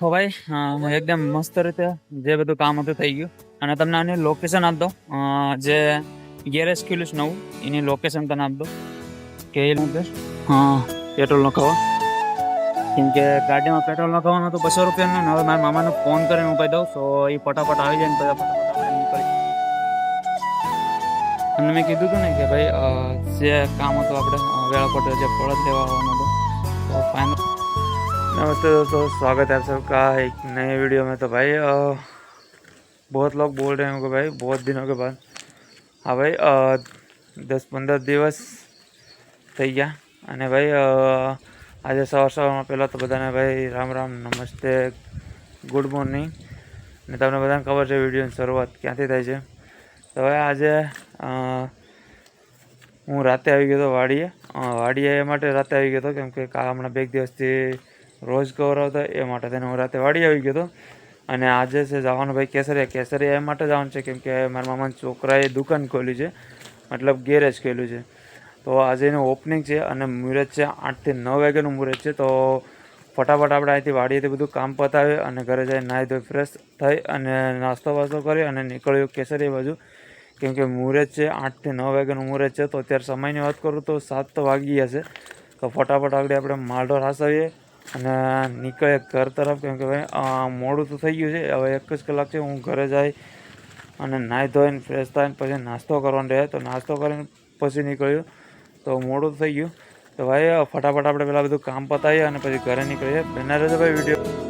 હો ભાઈ એકદમ મસ્ત રીતે જે બધું કામ હતું થઈ ગયું અને તમને આની લોકેશન આપી દો જે ગેરેજ ખુલ્યું છે નવું એની લોકેશન તને આપી દો કે પેટ્રોલ નખાવા કેમ કે ગાડીમાં પેટ્રોલ નખાવાનું હતું 200 રૂપિયાનું હવે મારા મામાને ફોન કરીને હું કહી દઉં તો એ ફટાફટ આવી જાય ને પછી ફટાફટ આપણે નીકળી તમને મેં કીધું હતું ને કે ભાઈ જે કામ હતું આપણે વેળાપટ જે પરત લેવા આવવાનું હતું તો ફાઇનલ। नमस्ते दोस्तों, स्वागत है आप सबका एक नए वीडियो में। तो भाई बहुत लोग बोल रहे हैं कि भाई बहुत दिनों के बाद हाँ भाई 10-15 દિવસ થઈ ગયા અને ભાઈ આજે સવારમાં પહેલાં તો બધાને ભાઈ રામ રામ, નમસ્તે, ગુડ મોર્નિંગ। ને તમને બધાને ખબર છે વિડીયોની શરૂઆત ક્યાંથી થાય છે। તો ભાઈ આજે હું રાતે આવી ગયો હતો વાડીએ એ માટે રાતે આવી ગયો હતો કેમ કે હમણાં 2 દિવસથી રોજ કવરાવતા એ માટે તેને હું રાતે વાડી આવી ગયો હતો અને આજે છે જવાનું ભાઈ કેસરિયા એ માટે જવાનું છે કેમ કે મારા મામાના છોકરાએ દુકાન ખોલી છે, મતલબ ગેરેજ ખોલ્યું છે। તો આજે એનું ઓપનિંગ છે અને મુહૂર્ત છે 8 થી 9 વાગ્યાનું મુહૂર્ત છે। તો ફટાફટ આપણે અહીંથી વાડીએથી બધું કામ પતાવી અને ઘરે જઈને નાહી ધોઈ ફ્રેશ થઈ અને નાસ્તો વાસ્તો કરી અને નીકળ્યો કેસરિયા બાજુ કેમ કે મુહૂર્ત છે 8 થી 9 વાગ્યાનું મુહૂર્ત છે। તો અત્યારે સમયની વાત કરું તો 7 તો વાગી ગયા છે। તો ફટાફટ આગળ આપણે માલઢોર હાંસવીએ અને નીકળે ઘર તરફ કેમ કે ભાઈ મોડું તો થઈ ગયું છે। હવે 1 જ કલાક છે હું ઘરે જઈ અને નાહી ધોઈને ફ્રેશ થઈને પછી નાસ્તો કરવાનો રહે તો નાસ્તો કરીને પછી નીકળ્યું તો મોડું થઈ ગયું। તો ભાઈ ફટાફટ આપણે પેલા બધું કામ પતાવીએ અને પછી ઘરે નીકળીએ। બના રહેજો ભાઈ વિડીયો।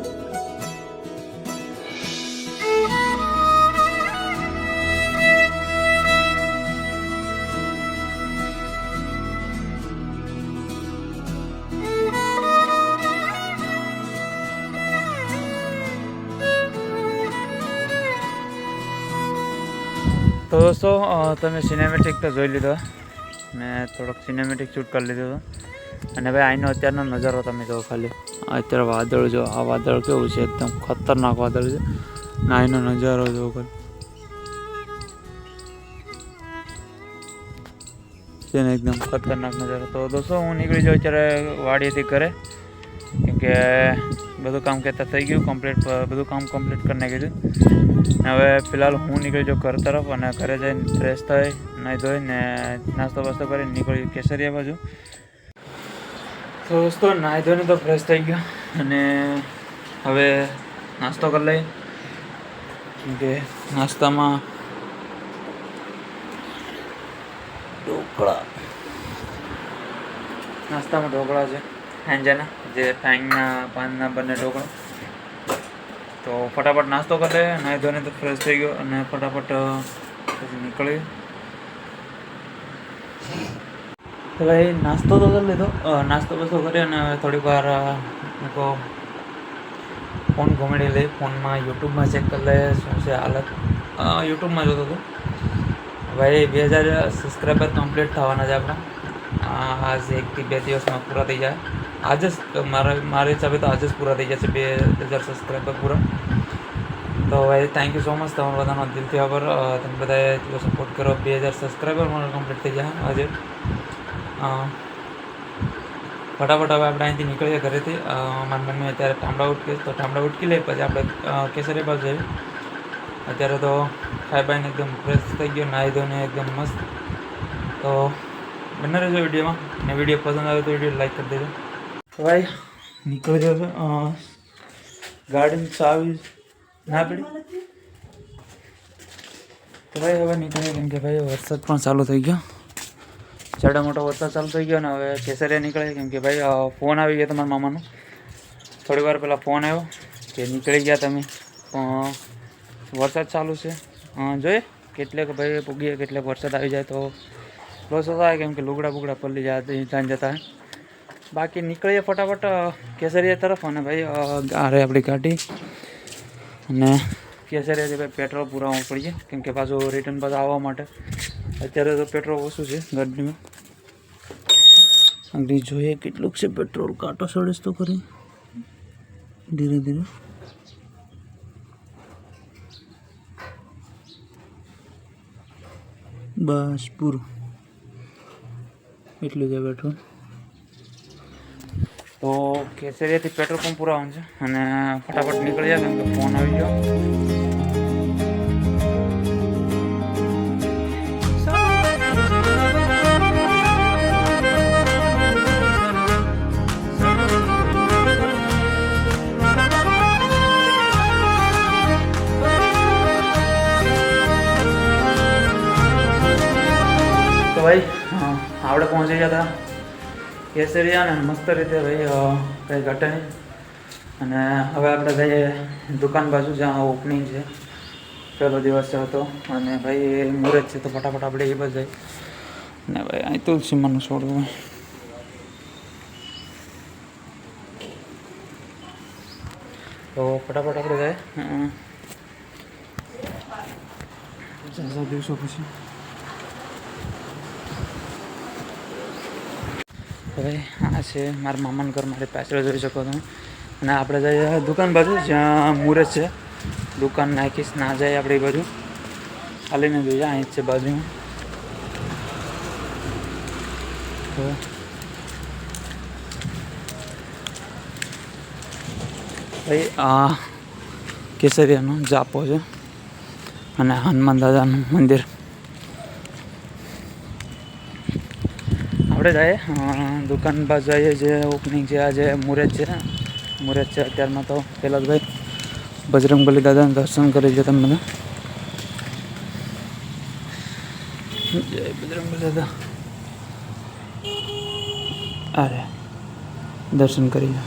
તો દોસ્તો તમે સિનેમેટિક તો જોઈ લીધો, મેં થોડોક સિનેમેટિક શૂટ કરી લીધો હતો અને ભાઈ અહીંનો અત્યારનો નજારો તમે જુઓ ખાલી। અત્યારે વાદળ જો, આ વાદળ કેવું છે, એકદમ ખતરનાક વાદળ છે ને અહીંનો નજારો જુઓ ખાલી છે ને એકદમ ખતરનાક નજારો। તો દોસ્તો હું નીકળી જાઉં અત્યારે વાડીએથી ઘરે કેમ કે બધું કામ કહેતા થઈ ગયું કમ્પ્લીટ, બધું કામ કમ્પ્લીટ કરી નાખ્યું છે। હવે ફિલહાલ હું નીકળી જાઉં ઘર તરફ અને ઘરે જઈને ફ્રેશ થઈ નાહી ધોઈને નાસ્તો વાસ્તો કરીને નીકળ્યું કેસરિયા બાજુ। તો દોસ્તો નાહી ધોઈને તો ફ્રેશ થઈ ગયો અને હવે નાસ્તો કરી લઈ કેમ કે નાસ્તામાં ઢોકળા છે હાંજાના, જે ટાઈમના પાનના બંને ઢોકળા। તો ફટાફટ નાસ્તો કરી લે, નાહી ધોઈને તો ફ્રેશ થઈ ગયો અને ફટાફટ પછી નીકળ્યું। તો ભાઈ નાસ્તો તો કરી લીધો, નાસ્તો બસ્તો કરી અને થોડીક વાર લોકો ફોન ઘુમાડી લઈ, ફોનમાં યુટ્યુબમાં ચેક કરી લે શું છે હાલત। યુટ્યુબમાં જોતો હતો ભાઈ 2000 સબસ્ક્રાઈબર કમ્પ્લીટ થવાના છે આપણા, આજ 1 થી 2 દિવસમાં પૂરા થઈ જાય। આજે જ મારા હિસાબે તો આજે જ પૂરા થઈ જશે 2000 સબસ્ક્રાઈબર પૂરા। તો ભાઈ થેન્ક યુ સો મચ, તમારો બધાનો દિલથી આભાર, તમે બધાએ એટલો સપોર્ટ કરો। 2000 સબસ્ક્રાઈબર મારા કમ્પ્લીટ થઈ જાય આજે। ફટાફટ હવે આપણે અહીંથી નીકળીએ ઘરેથી। મારી મમ્મી અત્યારે ટામડા ઉટકે તો ટામડા ઉટકી લે પછી આપણે કેસરી બાજુ જઈએ। અત્યારે તો ખાઈ બાઈને એકદમ ફ્રેશ થઈ ગયો, નાહી ધોઈને એકદમ મસ્ત। તો બને રહેજો વિડીયોમાં ને વિડીયો પસંદ આવે તો વિડીયો લાઈક કરી દેજો। તો ભાઈ નીકળી જશે, ગાડીની ચાવી ના પડી તો ભાઈ હવે નીકળીએ કેમ કે ભાઈ વરસાદ પણ ચાલુ થઈ ગયો, ચાડા મોટો વરસાદ ચાલુ થઈ ગયો ને હવે કેસરિયા નીકળે કેમ કે ભાઈ ફોન આવી ગયો તમારા મામાનો, થોડી વાર પહેલાં ફોન આવ્યો કે નીકળી ગયા તમે, વરસાદ ચાલુ છે જોઈએ કેટલેક ભાઈ પૂગીએ કેટલેક વરસાદ આવી જાય તો લોસ થાય કેમ કે લુગડા બુગડા પલળી જાય ત્યાં જતા હોય। બાકી નીકળીએ ફટાફટ કેસરિયા તરફ અને ભાઈ આ રહે આપણી ગાડી અને કેસરિયાથી ભાઈ પેટ્રોલ પુરાવવું પડીએ કેમ કે પાછું રિટર્ન પાછું આવવા માટે અત્યારે તો પેટ્રોલ ઓછું છે ગાડીમાં। આગળ જોઈએ કેટલુંક છે પેટ્રોલ, કાંટો સળીશ તો કરી ધીરે ધીરે। બસ પૂરું એટલું જ પેટ્રોલ। તો કેસરિયાથી પેટ્રોલ પંપ પુરાવાનું છે અને ફટાફટ નીકળી જાય કેમ કે ફોન આવી ગયો. તો ભાઈ આપણે પહોંચી ગયા હતા કેસરિયા ને મસ્ત રીતે ભાઈ કંઈ ઘટે નહીં. અને હવે આપણે જઈએ દુકાન બાજુ જ્યાં ઓપનિંગ છે, પહેલો દિવસ હતો અને ભાઈ મુહૂર્ત છે તો ફટાફટ આપણે એ બાજુ જઈએ. ને ભાઈ અહીં તુલસીમાનું છોડવું તો ફટાફટ આપણે જાય દિવસો પછી. હવે આ છે મારા મામાનું ઘર, મારી પાછળ જોઈ શકો તમે. અને આપણે જઈએ દુકાન બાજુ જ્યાં મુહૂર્ત છે. દુકાન નાખીશ ના જાય આપણે એ બાજુ ચાલીને જોઈએ, અહીં જ છે બાજુમાં. તો ભાઈ આ કેસરિયાનો જાપો છે અને હનુમાન દાદાનું મંદિર. આપણે જઈએ દુકાન બાજુ જઈએ જે ઓપનિંગ છે, આ જે મુહૂર્ત છે અત્યારમાં. તો પહેલાં ભાઈ બજરંગબલી દાદાના દર્શન કરી લો તમે બધા. જય બજરંગબલી દાદા. અરે દર્શન કરી લો.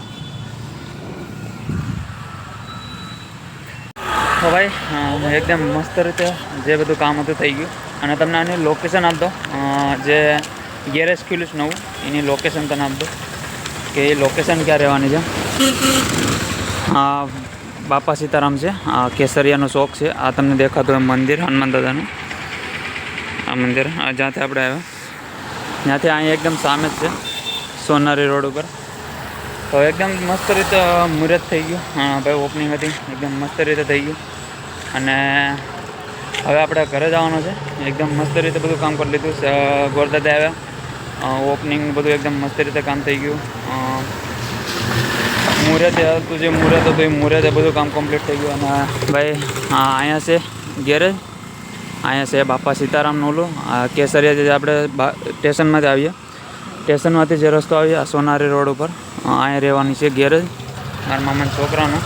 તો ભાઈ એકદમ મસ્ત રીતે જે બધું કામ હતું થઈ ગયું. અને તમને આની લોકેશન આપી દો, જે ગેરેજ ખુલ્યું છે નવું એની લોકેશન તને આપી દો કે એ લોકેશન ક્યાં રહેવાની છે. બાપા સીતારામ છે, આ કેસરિયાનો શોખ છે. આ તમને દેખાતું હોય મંદિર હનુમાન દાદાનું, આ મંદિર જ્યાંથી આપણે આવ્યા ત્યાંથી અહીંયા એકદમ સામે જ છે, સોનારી રોડ ઉપર. તો એકદમ મસ્ત રીતે મુહૂર્ત થઈ ગયું. ભાઈ ઓપનિંગ હતી એકદમ મસ્ત રીતે થઈ ગયું. અને હવે આપણે ઘરે જવાનું છે. એકદમ મસ્ત રીતે બધું કામ કરી લીધું. ગોરદાદા આવ્યા, ઓપનિંગ બધું એકદમ મસ્ત રીતે કામ થઈ ગયું. મુહૂર્ત હતું જે મુહૂર્ત હતું એ મુહૂર્તે બધું કામ કમ્પ્લીટ થઈ ગયું. અને ભાઈ અહીંયા છે ગેરેજ, અહીંયા છે બાપા સીતારામનું ઓલું કેસરિયા જે આપણે સ્ટેશનમાંથી આવીએ, સ્ટેશનમાંથી જે રસ્તો આવીએ આ સોનારી રોડ ઉપર અહીંયા રહેવાની છે ગેરેજ મારા મામાના છોકરાનો.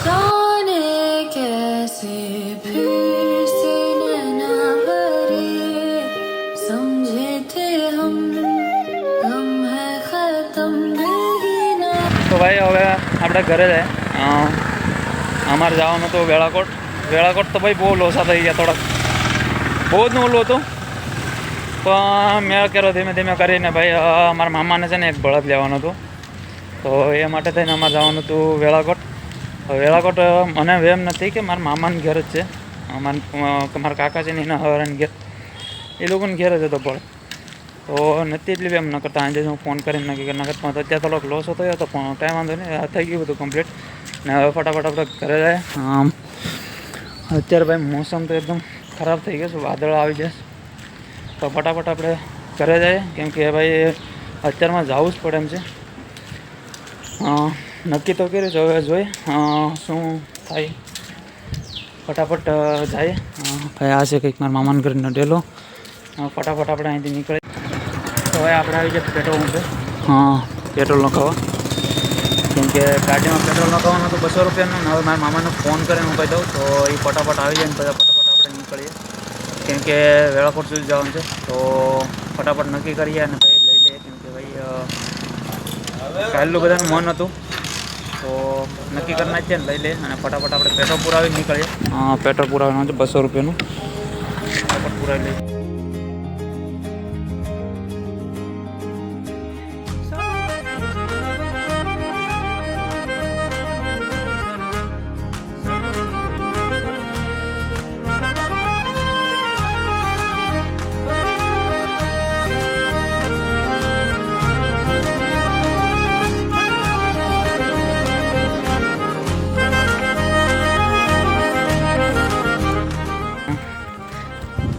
તો ભાઈ હવે આપણે ઘરે જાય. અમારે જવાનું હતું વેળાકોટ. વેળાકોટ તો ભાઈ બહુ લોસા થઈ ગયા, થોડાક બહુ જ ઓલું હતું પણ મેળ કર્યો ધીમે ધીમે કરીને. ભાઈ અમારા મામાને છે ને એક બળદ લેવાનું હતું, તો એ માટે થઈને અમારે જવાનું હતું વેળાકોટ. વેળાકોટ મને એમ નથી કે મારા મામાનું ઘેર જ છે, મારા કાકા છે ને એના હવારાની ઘેર, એ લોકોને ઘેર જ હતો બળદ. તો નથી એટલી એમ ન કરતા આજે હું ફોન કરીને નક્કી કરી નાખત. પણ અત્યારે થોડોક લોસ થયો હતો પણ ટાઈમ વાંધો નહીં, થઈ ગયું બધું કમ્પ્લીટ. ને હવે ફટાફટ આપણે ઘરે જાય. અત્યારે ભાઈ મોસમ તો એકદમ ખરાબ થઈ ગયું છે, વાદળ આવી જશે. તો ફટાફટ આપણે ઘરે જઈએ કેમ કે ભાઈ અત્યારમાં જવું જ પડે એમ છે. નક્કી તો કર્યું છે, હવે જોઈએ શું થાય. ફટાફટ જઈએ. ભાઈ આ છે કંઈક મારા મામાના ઘરનો ડેલો. ફટાફટ આપણે અહીંથી નીકળીએ. તો હવે આપણે આવી ગયા પેટ્રોલ પંપે પેટ્રોલ નખાવા, કેમ કે ગાડીમાં પેટ્રોલ નખાવાનું તો 200 રૂપિયાનું. હવે મારા મામાને ફોન કરીને હું કહી દઉં તો એ ફટાફટ આવી જાય ને બધા ફટાફટ આપણે નીકળીએ કેમ કે વેળાકોટ સુધી જવાનું છે. તો ફટાફટ નક્કી કરીએ અને ભાઈ લઈ લઈએ કેમ કે ભાઈ કાલનું બધાનું મન હતું તો નક્કી કરી નાખીએ ને લઈ લઈએ. અને ફટાફટ આપણે પેટ્રોલ પુરાવી નીકળીએ. પેટ્રોલ પુરાવાનું છે 200 રૂપિયાનું. ફટાફટ પુરાવી લઈએ.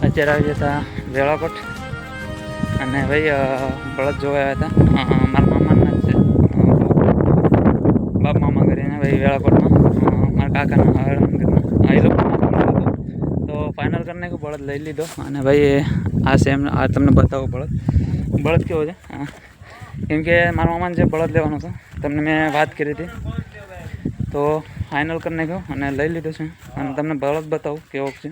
અત્યારે આવી જતા વેળાકોટ અને ભાઈ બળદ જોવા આવ્યા હતા મારા મામાના જ છે. ભાઈ વેળાકોટમાં મારા કાકાના હળવદમાં એ લોકો તો ફાઇનલ કરીને કે બળદ લઈ લીધો. અને ભાઈ આ સેમ આ તમને બતાવો બળદ કેવો છે. કેમ કે મારા મામાને જે બળદ લેવાનો હતો તમને મેં વાત કરી હતી તો ફાઇનલ કરી નાખ્યો અને લઈ લીધો છે. અને તમને બળદ બતાવું કેવો છે.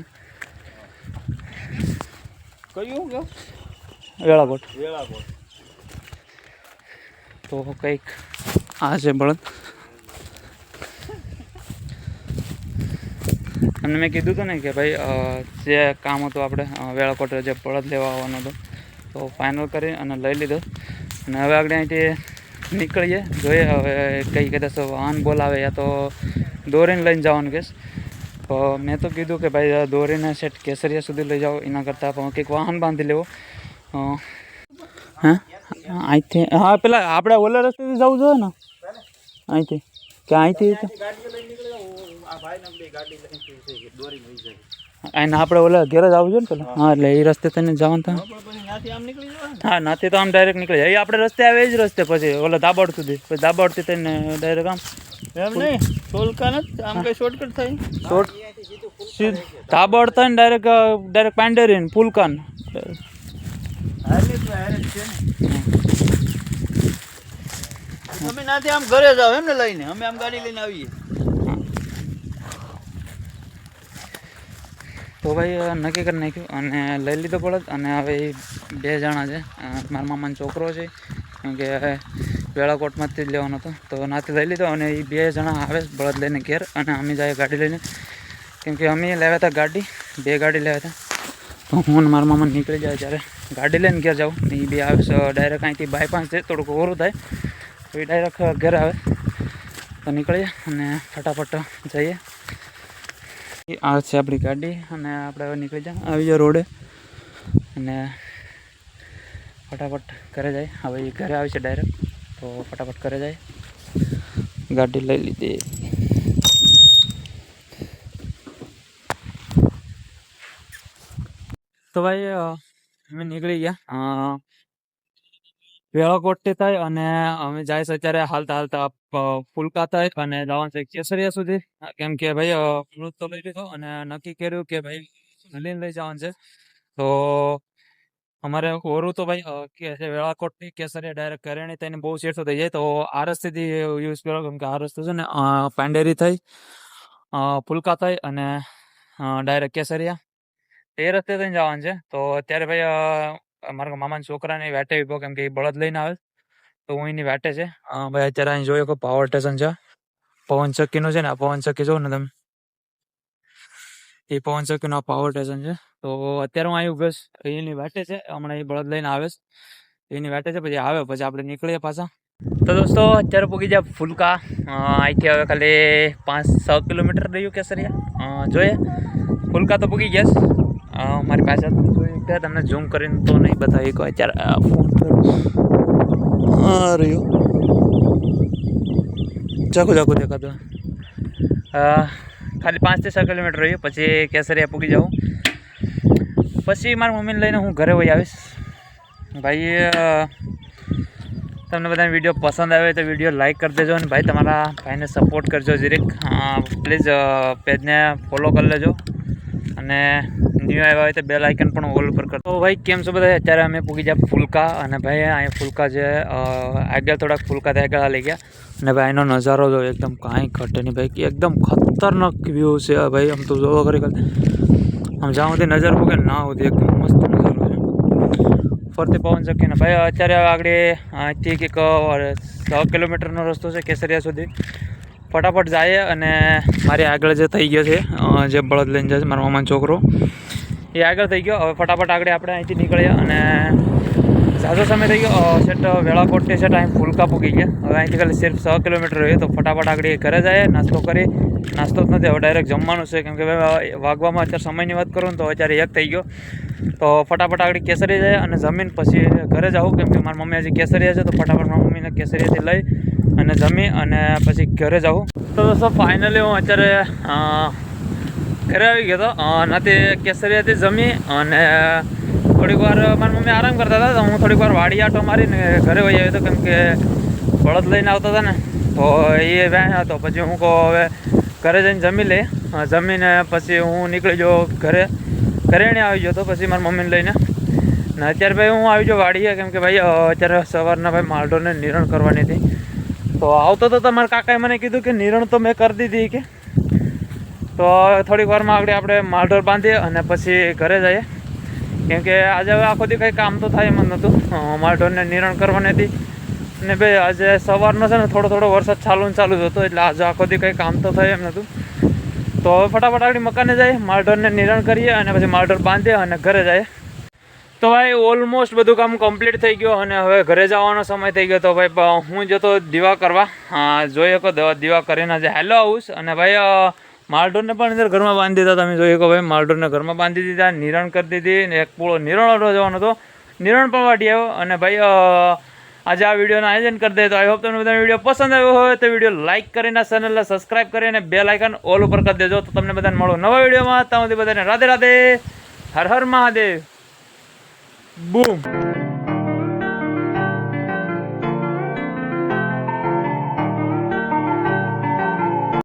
કયું વેળાકોટ વેળાકોટ તો કંઈક આ છે બળદ. તમને મેં કીધું હતું ને કે ભાઈ જે કામ હતું આપણે વેળાકોટ જે બળદ લેવા આવવાનો હતો તો ફાઇનલ કરી અને લઈ લીધો. અને હવે આગળ અહીંથી નીકળીએ જોઈએ હવે કંઈ કદાચ વાહન બોલાવે યા તો દોરીને લઈને જવાનું કેસ. તો મેં તો કીધું કે ભાઈ દોરીને સેટ કેસરિયા સુધી લઈ જાઓ એના કરતાં પણ કંઈક વાહન બાંધી લેવો. હા અહીંથી હા પેલા આપણે ઓલા રસ્તેથી જવું જોઈએ ને અહીંથી કે અહીંથી અહીં આપણે ઓલા ઘેર જ આવવું જોઈએ ને પેલા. હા એટલે એ રસ્તે તને જવાનું થાય. હા નાથી તો આમ ડાયરેક્ટ નીકળી જાય. આપણે રસ્તે આવે એ જ રસ્તે પછી ઓલા દાબોડ સુધી પછી દાબોડથી થઈને ડાયરેક્ટ આમ એમ નહીં સોલકા નથી આમ કઈ શોર્ટકટ થાય દાબોડ થઈને ડાયરેક્ટ પાંડેરી ને ફૂલકાન અમે નાથી આમ ઘરે જાવ એમ ને લઈને અમે આમ ગાડી લઈને આવીએ. તો ભાઈ નક્કી કરી નાખ્યું અને લઈ લીધો બળદ. અને હવે એ 2 જણા છે મારા મામાનો છોકરો છે કેમ કે વેળાકોટમાંથી જ લેવાનો હતો તો નાથી લઈ લીધો. અને એ 2 જણા આવે બળદ લઈને ઘેર અને અમે જાય ગાડી લઈને કેમ કે અમે લાવ્યા હતા ગાડી 2 ગાડી લાવ્યા હતા. તો હું અને મારા મામા નીકળી જાય ત્યારે ગાડી લઈને ઘેર જાઉં ને એ 2 આવે ડાયરેક્ટ અહીંથી બાયપાસ છે થોડુંક ઓરું થાય તો એ ડાયરેક્ટ ઘરે આવે તો નીકળીએ અને ફટાફટ જઈએ. આ છે આપણી ગાડી અને આપણે હવે નીકળી જાય આવી જાય રોડે અને ફટાફટ ઘરે જાય. હવે એ ઘરે આવી છે ડાયરેક્ટ તો ફટાફટ ઘરે જાય. ગાડી લઈ લીધી. તો ભાઈ અમે નીકળી ગયા વેળાકોટથી થાય અને અમે જાય છે અત્યારે હાલતા ફૂલકા થાય અને જવાનું છે કેસરિયા સુધી. કેમ કે ભાઈ ફ્રૂટ તો લઈ લીધો અને નક્કી કર્યું કે ભાઈ લઈને લઈ જવાનું છે. તો અમારે ઓરું તો ભાઈ કે છે વેળાકોટથી કેસરિયા ડાયરેક્ટ કરેણી થઈને બહુ શેરસો થઈ જાય તો આ રસ્તેથી યુઝ કરો કેમ કે આ રસ્તો છે ને પાંડેરી થઈ ફૂલકા થઈ અને ડાયરેક્ટ કેસરિયા એ રસ્તે થઈને જવાનું છે. તો અત્યારે ભાઈ મારા મામાના છોકરાને વાટે ઉભો કેમ કે એ બળદ લઈને આવે તો હું એની વાટે છે. ભાઈ અત્યારે અહીં જોયો કે પાવર સ્ટેશન છે પવન ચક્કીનું છે ને આ પવન ચક્કી જોઉં ને તમે એ પવન ચક્કીનું આ પાવર સ્ટેશન છે. તો અત્યારે હું અહીં ઉભો એની વાટે છે હમણાં એ બળદ લઈને આવે એની વાટે છે પછી આવે પછી આપણે નીકળીએ પાછા. તો દોસ્તો અત્યારે પૂગી જાય ફૂલકા. અહીંથી હવે ખાલી 5-6 કિલોમીટર રહ્યું કેસરિયા જોઈએ. ફૂલકા તો પૂગી ગયા મારી પાસે તમને ઝૂમ કરીને તો નહીં બતાવી કોઈ અત્યારે ફોન રહ્યું ચાકુ દેખાતું ખાલી 5-6 કિલોમીટર રહ્યું પછી કેસરિયા પૂગી જાઉં. પછી મારી મમ્મીને લઈને હું ઘરે વહી આવીશ. ભાઈ તમને બધાને વિડીયો પસંદ આવે તો વિડીયો લાઇક કરી દેજો અને ભાઈ તમારા ભાઈને સપોર્ટ કરજો જીરીક પ્લીઝ પેજને ફોલો કરી લેજો અને ન્યૂ આવ્યા હોય તો બેલ આઇકન પણ ઓલ ઉપર કરતો. તો ભાઈ કેમ છો બધા અત્યારે અમે પૂગી જાય ફૂલકા અને ભાઈ અહીંયા ફૂલકા છે આગળ થોડાક ફૂલકા આગળ લઈ ગયા અને ભાઈ એનો નજારો જો એકદમ કાંઈ ઘટે નહીં ભાઈ એકદમ ખતરનાક વ્યૂ છે ભાઈ. આમ તો જોવા કરી આમ જ્યાં સુધી નજર પૂગે ના સુધી એકદમ મસ્ત નજારો છે ફરતી પવન ચક્કીને. ભાઈ અત્યારે આગળ અહીંથી કંઈક 6 કિલોમીટરનો રસ્તો છે કેસરિયા સુધી. ફટાફટ જાય અને મારી આગળ જે થઈ ગયો છે જે બળદ લઈને જાય છે મારા મામાનો છોકરો એ આગળ થઈ ગયો. હવે ફટાફટ આગળ આપણે અહીંથી નીકળ્યા અને ઝાઝો સમય થઈ ગયો સેટ વેળાકોટથી સેટ અહીં ફૂલકા પૂગી ગયા. હવે અહીંથી ખાલી સિર્ફ 6 કિલોમીટર રહ્યું તો ફટાફટ આગળ ઘરે જાય નાસ્તો કરી. નાસ્તો જ નથી હવે ડાયરેક્ટ જમવાનું છે કેમ કે વાગવામાં અત્યારે સમયની વાત કરું ને તો અત્યારે 1 થઈ ગયો. તો ફટાફટ આગળ કેસરી જાય અને જમીન પછી ઘરે જાઉં કેમ કે મારી મમ્મી હજી કેસરિયા છે તો ફટાફટ મારી મમ્મીને કેસરિયાથી લઈ અને જમી અને પછી ઘરે જાઉં. તો દોસ્તો ફાઇનલી હું અત્યારે ઘરે આવી ગયો હતો નથી કેસરિયાથી જમી અને થોડીક વાર મારી મમ્મી આરામ કરતા હતા તો હું થોડીક વાર વાડી આટો મારીને ઘરે વહી આવ્યો હતો કેમ કે બળદ લઈને આવતા હતા ને તો એ વ્યાયા હતો. પછી હું કહું હવે ઘરે જઈને જમી લે. જમીને પછી હું નીકળી ગયો ઘરે એને આવી ગયો તો પછી મારા મમ્મીને લઈને. ને અત્યારે ભાઈ હું આવી ગયો વાડીએ, કેમ કે ભાઈ અત્યારે સવારના ભાઈ માલઢોરને નિરણ કરવાની હતી. તો આવતો તો તમારા કાકાએ મને કીધું કે નિરણ તો મેં કરી દીધી કે, તો થોડીક વારમાં આગળ આપણે માલઢોર બાંધીએ અને પછી ઘરે જઈએ. કેમ કે આજે હવે આખો દી કંઈ કામ તો થાય એમ જ નહોતું, માલઢોરને નિરણ કરવાની હતી. અને ભાઈ આજે સવારનો છે ને થોડો વરસાદ ચાલુ જ હતો, એટલે આજે આખો દી કંઈ કામ તો થાય એમ નહોતું. તો હવે ફટાફટ આગળ મકાને જાય, માલઢોરને નિરણ કરીએ અને પછી માલઢોર બાંધીએ અને ઘરે જાય. તો ભાઈ ઓલમોસ્ટ બધું કામ કમ્પ્લીટ થઈ ગયો અને હવે ઘરે જવાનો સમય થઈ ગયો. તો ભાઈ હું જતો દીવા કરવા, જોઈ શકો દીવા કરીને આજે હેલો આવું. અને ભાઈ માલઢોરને પણ અંદર ઘરમાં બાંધી દીધા. તમે જોઈ શકો ભાઈ માલઢોરને ઘરમાં બાંધી દીધા, નિરણ કરી દીધી ને એક પૂળો નિરણ વાળો જવાનો હતો, નિરણ પણ વાટી આવ્યો. અને ભાઈ આજે આ વિડીયોનું આયોજન કરી દે. તો આઈ હોપ તમને બધા વિડીયો પસંદ આવ્યો હોય તો વિડીયો લાઇક કરીને ચેનલને સબસ્ક્રાઈબ કરી અને બેલ આઇકન ઓલ ઉપર કરી દેજો. તો તમને બધાને મળો નવા વિડીયોમાં. ત્યાં સુધી બધાને રાધે રાધે, હર હર મહાદેવ. બૂમ.